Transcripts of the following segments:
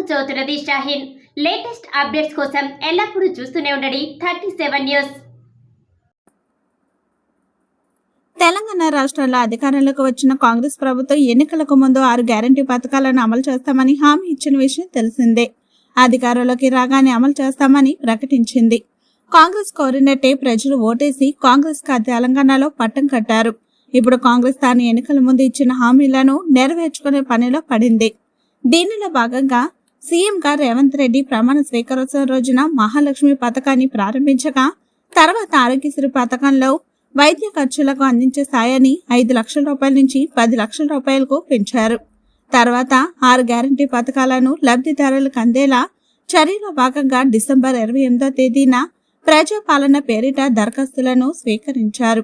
చౌతురది Shaheen. Latest updates కోసం ఎల్లప్పుడూ చూస్తూనే ఉండండి 37 న్యూస్. తెలంగాణ రాష్ట్రంలో అధికారంలోకి వచ్చిన కాంగ్రెస్ ప్రభుత్వం ఎన్నికలకు ముందు 6 గ్యారంటీ పథకాలను అమలు చేస్తామని హామీ ఇచ్చిన విషయం తెలిసిందే. అధికారంలోకి రాగానే అమలు చేస్తామని ప్రకటించింది. కాంగ్రెస్ కోరినట్టే ప్రజలు ఓటేసి కాంగ్రెస్ తెలంగాణలో పట్టం కట్టారు. ఇప్పుడు కాంగ్రెస్ తాను ఎన్నికల ముందు ఇచ్చిన హామీలను నెరవేర్చుకునే పనిలో పడింది. దీనిలో భాగంగా సీఎంగా రేవంత్ రెడ్డి ప్రమాణ స్వీకారోత్సవం రోజున మహాలక్ష్మి పథకాన్ని ప్రారంభించగా, తర్వాత ఆరోగ్యశ్రీ పథకంలో వైద్య ఖర్చులకు అందించే సాయాన్ని 5 లక్షల రూపాయల నుంచి 10 లక్షల రూపాయలకు పెంచారు. తర్వాత 6 గ్యారంటీ పథకాలను లబ్ధిదారులకు అందేలా చర్యలో భాగంగా డిసెంబర్ 28వ తేదీన ప్రజాపాలన పేరిట దరఖాస్తులను స్వీకరించారు.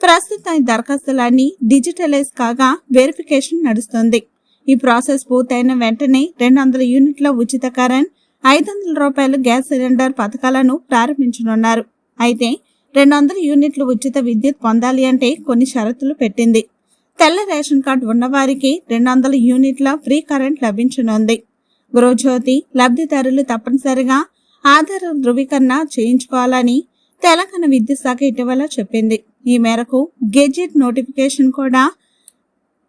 ప్రస్తుతం ఈ దరఖాస్తులన్నీ డిజిటలైజ్ కాగా వెరిఫికేషన్ నడుస్తుంది. ఈ ప్రాసెస్ పూర్తయిన వెంటనే 200 యూనిట్ల ఉచిత కరెంట్, 500 రూపాయల గ్యాస్ సిలిండర్ పథకాలను ప్రారంభించనున్నారు. అయితే 200 యూనిట్లు ఉచిత విద్యుత్ పొందాలి అంటే కొన్ని షరతులు పెట్టింది. తెల్ల రేషన్ కార్డు ఉన్నవారికి 200 యూనిట్ల ఫ్రీ కరెంట్ లభించనుంది. గృహజ్యోతి లబ్ధిదారులు తప్పనిసరిగా ఆధార్ ధృవీకరణ చేయించుకోవాలని తెలంగాణ విద్యుత్ శాఖ ఇటీవల చెప్పింది. ఈ మేరకు గెజిట్ నోటిఫికేషన్ కూడా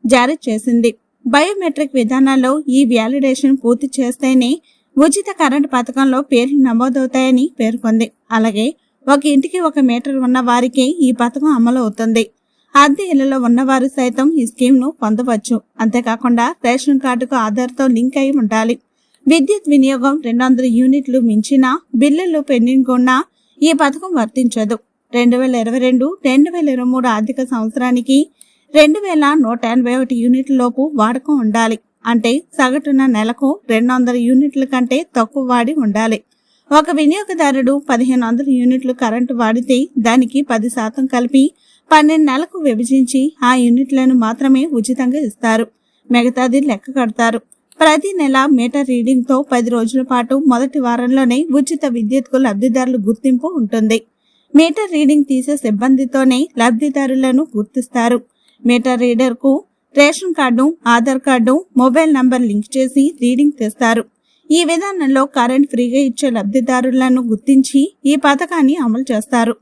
జారీ చేసింది. బయోమెట్రిక్ విధానాల్లో ఈ వ్యాలిడేషన్ పూర్తి చేస్తేనే ఉచిత కరెంటు పథకంలో పేర్లు నమోదవుతాయని పేర్కొంది. అలాగే ఒక ఇంటికి 1 మీటర్ ఉన్న వారికి ఈ పథకం అమలు అవుతుంది. అద్దె ఇళ్లలో ఉన్నవారు సైతం ఈ స్కీమ్ ను పొందవచ్చు. అంతేకాకుండా రేషన్ కార్డుకు ఆధార్తో లింక్ అయి ఉండాలి. విద్యుత్ వినియోగం 200 యూనిట్లు మించిన బిల్లులు పెండింగ్ ఉన్నా ఈ పథకం వర్తించదు. 2022-2023 ఆర్థిక సంవత్సరానికి 2181 యూనిట్ల లోపు వాడకం ఉండాలి. అంటే సగటున నెలకు 200 యూనిట్ల కంటే తక్కువ వాడి ఉండాలి. ఒక వినియోగదారుడు 1500 యూనిట్లు కరెంటు వాడితే దానికి 10% కలిపి 12 నెలలకు విభజించి ఆ యూనిట్లను మాత్రమే ఉచితంగా ఇస్తారు. మిగతాది లెక్క కడతారు. ప్రతి నెల మీటర్ రీడింగ్ తో 10 రోజుల పాటు మొదటి వారంలోనే ఉచిత విద్యుత్కు లబ్ధిదారుల గుర్తింపు ఉంటుంది. మీటర్ రీడింగ్ తీసే సిబ్బందితోనే లబ్ధిదారులను గుర్తిస్తారు. మీటర్ రీడర్ కు ration card, Aadhaar card, mobile number link చేసి రీడింగ్ తీస్తారు. ఈ విధానంలో కరెంట్ ఫ్రీగా ఇచ్చే లబ్ధిదారులను గుర్తించి ఈ పథకాన్ని అమలు చేస్తారు.